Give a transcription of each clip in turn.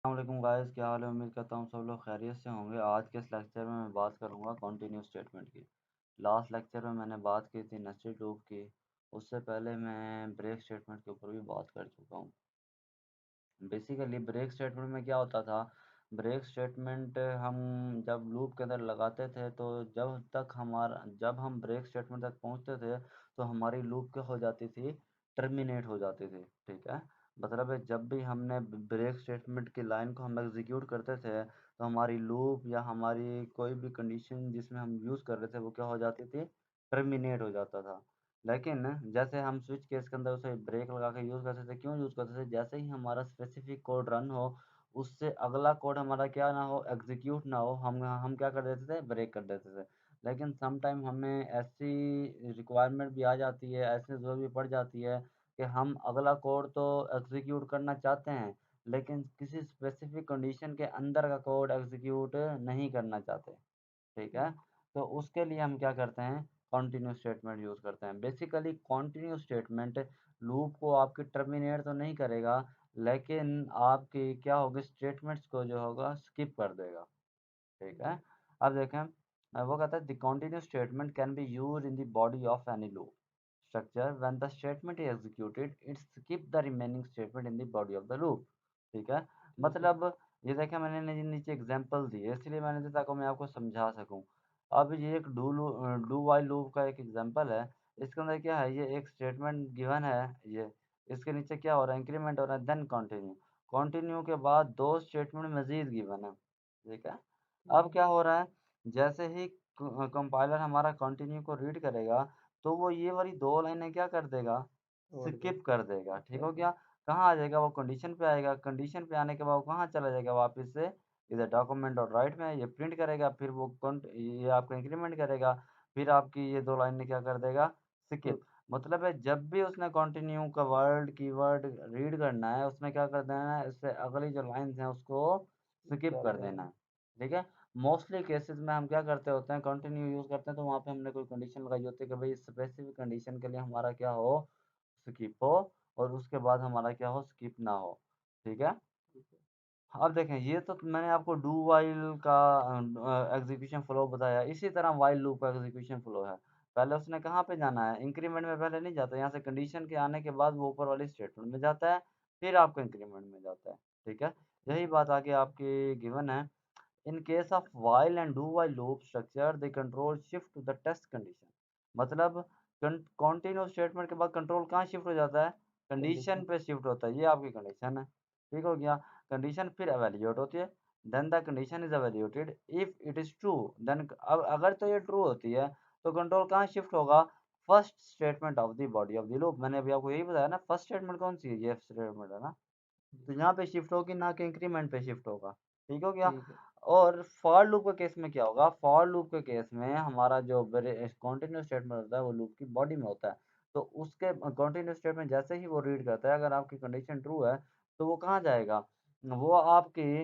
अस्सलामुअलैकुम गाइस, क्या हाल है। उम्मीद करता हूँ सब लोग खैरियत से होंगे। आज के इस लेक्चर में मैं बात करूँगा कॉन्टिन्यूस स्टेटमेंट की। लास्ट लेक्चर में मैंने बात की थी नेस्टेड लूप की। उससे पहले मैं ब्रेक स्टेटमेंट के ऊपर भी बात कर चुका हूँ। बेसिकली ब्रेक स्टेटमेंट में क्या होता था। ब्रेक स्टेटमेंट हम जब लूप के अंदर लगाते थे तो जब हम ब्रेक स्टेटमेंट तक पहुंचते थे तो हमारी लूप क्या हो जाती थी, टर्मिनेट हो जाती थी। ठीक है। मतलब है जब भी हमने ब्रेक स्टेटमेंट की लाइन को हम एग्जीक्यूट करते थे तो हमारी लूप या हमारी कोई भी कंडीशन जिसमें हम यूज़ कर रहे थे वो क्या हो जाती थी, टर्मिनेट हो जाता था। लेकिन जैसे हम स्विच केस के अंदर उसे ब्रेक लगा के यूज़ करते थे, क्यों यूज़ करते थे, जैसे ही हमारा स्पेसिफिक कोड रन हो उससे अगला कोड हमारा क्या ना हो, एग्जीक्यूट ना हो, हम क्या कर देते थे, ब्रेक कर देते थे। लेकिन सम टाइम हमें ऐसी रिक्वायरमेंट भी आ जाती है, ऐसी ज़रूरत भी पड़ जाती है कि हम अगला कोड तो एग्जीक्यूट करना चाहते हैं लेकिन किसी स्पेसिफिक कंडीशन के अंदर का कोड एग्जीक्यूट नहीं करना चाहते। ठीक है। तो उसके लिए हम क्या करते हैं, कॉन्टिन्यूस स्टेटमेंट यूज़ करते हैं। बेसिकली कॉन्टिन्यूस स्टेटमेंट लूप को आपकी टर्मिनेट तो नहीं करेगा लेकिन आपकी क्या होगी, स्टेटमेंट्स को जो होगा स्किप कर देगा। ठीक है। अब देखें, वो कहता है the continuous statement can be use in the body of any loop structure when the statement is executed it skip the remaining statement in the body of the loop. ठीक है। मतलब ये देखें, मैंने नीचे एग्जांपल दी है इसलिए मैंने दिया ताकि मैं आपको समझा सकूं। अब ये एक डू वाइल लूप का एक एग्जांपल है। इसके अंदर क्या है, ये एक स्टेटमेंट गिवन है। ये इसके नीचे क्या हो रहा है, इंक्रीमेंट हो रहा है, देन कंटिन्यू। कंटिन्यू के बाद दो स्टेटमेंट मजीद गिवन है। ठीक है। अब क्या हो रहा है, जैसे ही कंपाइलर हमारा कंटिन्यू को रीड करेगा तो वो ये वाली दो लाइनें क्या कर देगा, स्किप कर देगा। ठीक हो गया। कहाँ आ जाएगा, वो कंडीशन पे आएगा। कंडीशन पे आने के बाद वो कहाँ चला जाएगा, वापस से इधर डॉक्यूमेंट और राइट में ये प्रिंट करेगा, फिर वो ये आपका इंक्रीमेंट करेगा, फिर आपकी ये दो लाइनें क्या कर देगा, स्किप। मतलब है जब भी उसने कंटिन्यू का वर्ड कीवर्ड रीड करना है उसमें क्या कर देना है, इससे अगली जो लाइंस हैं उसको स्किप कर देना है। ठीक है। मोस्टली केसेस में हम क्या करते होते हैं, कंटिन्यू यूज़ करते हैं तो वहाँ पे हमने कोई कंडीशन लगाई होती है कि भाई स्पेसिफिक कंडीशन के लिए हमारा क्या हो, स्किप हो, और उसके बाद हमारा क्या हो, स्किप ना हो। ठीक है। अब देखें, ये तो मैंने आपको डू वाइल का एग्जीक्यूशन फ्लो बताया। इसी तरह वाइल लूप का एग्जीक्यूशन फ्लो है। पहले उसने कहाँ पे जाना है, इंक्रीमेंट में पहले नहीं जाता, यहाँ से कंडीशन के आने के बाद वो ऊपर वाली स्टेटमेंट में जाता है, फिर आपको इंक्रीमेंट में जाता है। ठीक है। यही बात आगे आपकी गिवन है। In case of while and do while loop structure, the control shift to the test condition। मतलब कंटिन्यूस स्टेटमेंट के बाद कंट्रोल कहाँ शिफ्ट हो जाता है, कंडीशन पे शिफ्ट होता है। ये आपकी कंडीशन है। ठीक हो गया। कंडीशन फिर एवेल्यूएट होती है। Then the condition is evaluated if it is true. Then अब अगर तो ये ट्रू होती है तो कंट्रोल कहाँ शिफ्ट होगा, first statement of the body of the loop. मैंने अभी आपको यही बताया ना, फर्स्ट स्टेटमेंट कौन सी है, ये स्टेटमेंट है ना, तो यहाँ पे शिफ्ट होगी, ना कि इंक्रीमेंट पे शिफ्ट होगा। ठीक हो गया। और फॉर लूप के केस में क्या होगा, फॉर लूप के केस में हमारा जो कॉन्टिन्यूस स्टेटमेंट होता है वो लूप की बॉडी में होता है। तो उसके कॉन्टिन्यूस स्टेटमेंट जैसे ही वो रीड करता है, अगर आपकी कंडीशन ट्रू है तो वो कहाँ जाएगा, वो आपकी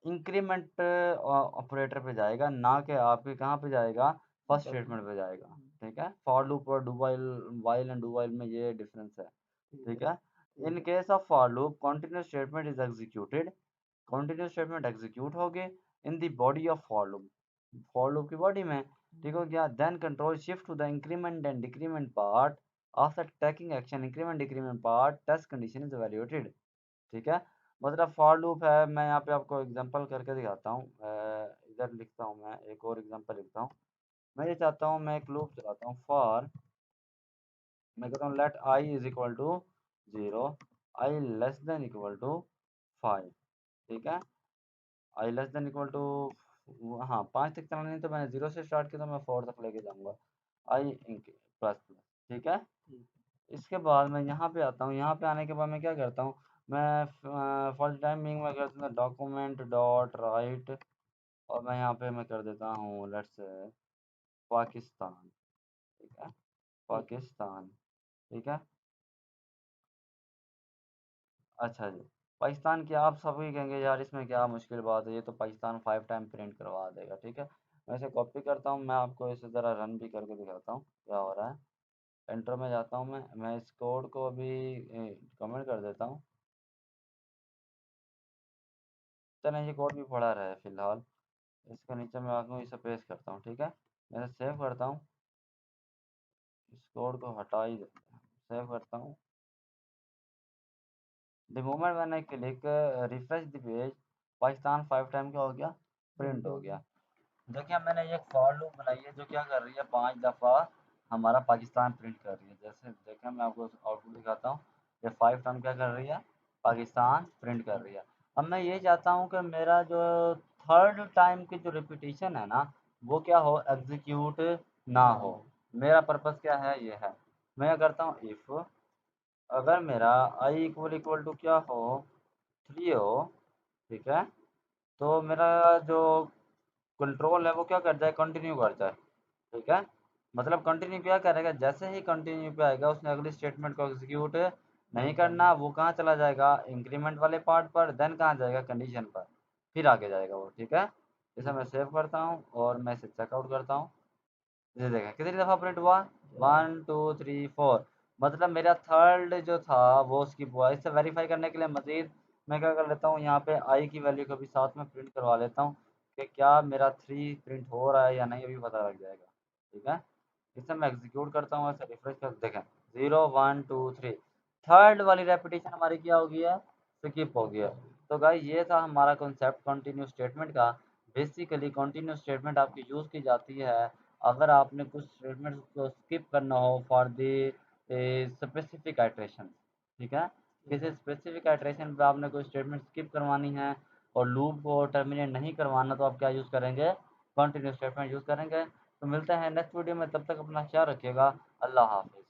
इंक्रीमेंट ऑपरेटर पे जाएगा, ना कि आपके कहाँ पे जाएगा, फर्स्ट स्टेटमेंट पे जाएगा। ठीक है। फॉर लूप और do while, while and do while में ये डिफरेंस है। ठीक है। In case of for loop continuous statement is executed, continuous statement execute हो गए in the body of for loop की बॉडी में। ठीक हो गया। Then control shift to the increment and decrement part of the taking action, increment decrement part test condition is evaluated. ठीक है। मतलब फॉर लूप है, मैं यहाँ पे आपको एग्जांपल करके दिखाता हूँ। इधर लिखता हूँ, मैं एक और एग्जांपल लिखता हूँ। मैं ये चाहता हूँ, मैं एक लूप चलाता हूँ फॉर, मैं कहता हूँ let I is equal to 0, I less than equal to 5। ठीक है। I less than equal to, हाँ 5 तक चलाना है तो मैंने 0 से स्टार्ट किया तो मैं 4 तक लेके जाऊंगा, आई प्लस प्लस। ठीक है। इसके बाद मैं यहाँ पे आता हूँ, यहाँ पे आने के बाद मैं क्या करता हूँ, मैं फर्स्ट टाइम बिंग में कर देता हूँ डॉक्यूमेंट डॉट राइट, और मैं यहाँ पे मैं कर देता हूँ लेट्स पाकिस्तान। ठीक है। पाकिस्तान। ठीक है। अच्छा जी। पाकिस्तान की आप सभी कहेंगे यार इसमें क्या मुश्किल बात है, ये तो पाकिस्तान 5 टाइम प्रिंट करवा देगा। ठीक है। मैं इसे कॉपी करता हूँ, मैं आपको इसे ज़रा रन भी करके दिखाता हूँ क्या हो रहा है। एंटर में जाता हूँ, मैं इस कोड को अभी कमेंट कर देता हूँ। चलें ये कोड भी पड़ा रहे फिलहाल। इसके नीचे मैं आके इसे पेस्ट करता हूँ, ठीक है। मैं सेव करता हूँ, इस कोड को हटा ही देते हैं, सेव करता हूँ। द मोमेंट मैंने click refresh the page, Pakistan 5 time क्या हो गया, प्रिंट हो गया। देखिए मैंने ये फॉर लूप बनाई है जो क्या कर रही है, 5 दफ़ा हमारा पाकिस्तान प्रिंट कर रही है। जैसे देखिए मैं आपको आउटपुट दिखाता हूँ, ये 5 टाइम क्या कर रही है, पाकिस्तान प्रिंट कर रही है। अब मैं ये चाहता हूँ कि मेरा जो थर्ड टाइम की जो रिपीटिशन है ना, वो क्या हो, एग्जीक्यूट ना हो। मेरा पर्पज़ क्या है, ये है। मैं क्या करता हूँ, इफ़ अगर मेरा आई इक्वल टू क्या हो, 3 हो, ठीक है, तो मेरा जो कंट्रोल है वो क्या कर जाए, कंटिन्यू कर जाए, ठीक है। मतलब कंटिन्यू क्या करेगा, जैसे ही कंटिन्यू पे आएगा उसने अगली स्टेटमेंट को एग्जीक्यूट नहीं करना, वो कहाँ चला जाएगा, इंक्रीमेंट वाले पार्ट पर, देन कहाँ जाएगा, कंडीशन पर, फिर आगे जाएगा वो, ठीक है। इसे मैं सेव करता हूँ और मैं इसे चेकआउट करता हूँ। ये देखें कितनी दफ़ा प्रिंट हुआ, 1 2 3 4। मतलब मेरा थर्ड जो था वो स्किप हुआ। इसे वेरीफाई करने के लिए मज़ीद मैं क्या कर लेता हूँ, यहाँ पे आई की वैल्यू को भी साथ में प्रिंट करवा लेता हूँ कि क्या मेरा 3 प्रिंट हो रहा है या नहीं, अभी पता लग जाएगा, ठीक है। इसे मैं एग्जीक्यूट करता हूँ, ऐसे रिफ्रेश कर देखें, 0 1 2 3 थर्ड वाली रेपिटेशन हमारी क्या हो गई है, स्किप हो गया। तो गाइस ये था हमारा कॉन्सेप्ट कंटिन्यू स्टेटमेंट का। बेसिकली कंटिन्यू स्टेटमेंट आपकी यूज़ की जाती है अगर आपने कुछ स्टेटमेंट को स्किप करना हो फॉर द स्पेसिफिक आइट्रेशन, ठीक है। किसी स्पेसिफिक आइट्रेशन पे आपने कोई स्टेटमेंट स्किप करवानी है और लूप को टर्मिनेट नहीं करवाना, तो आप क्या यूज़ करेंगे, कंटिन्यू स्टेटमेंट यूज़ करेंगे। तो मिलते हैं नेक्स्ट वीडियो में, तब तक अपना ख्याल रखिएगा। अल्लाह हाफिज़।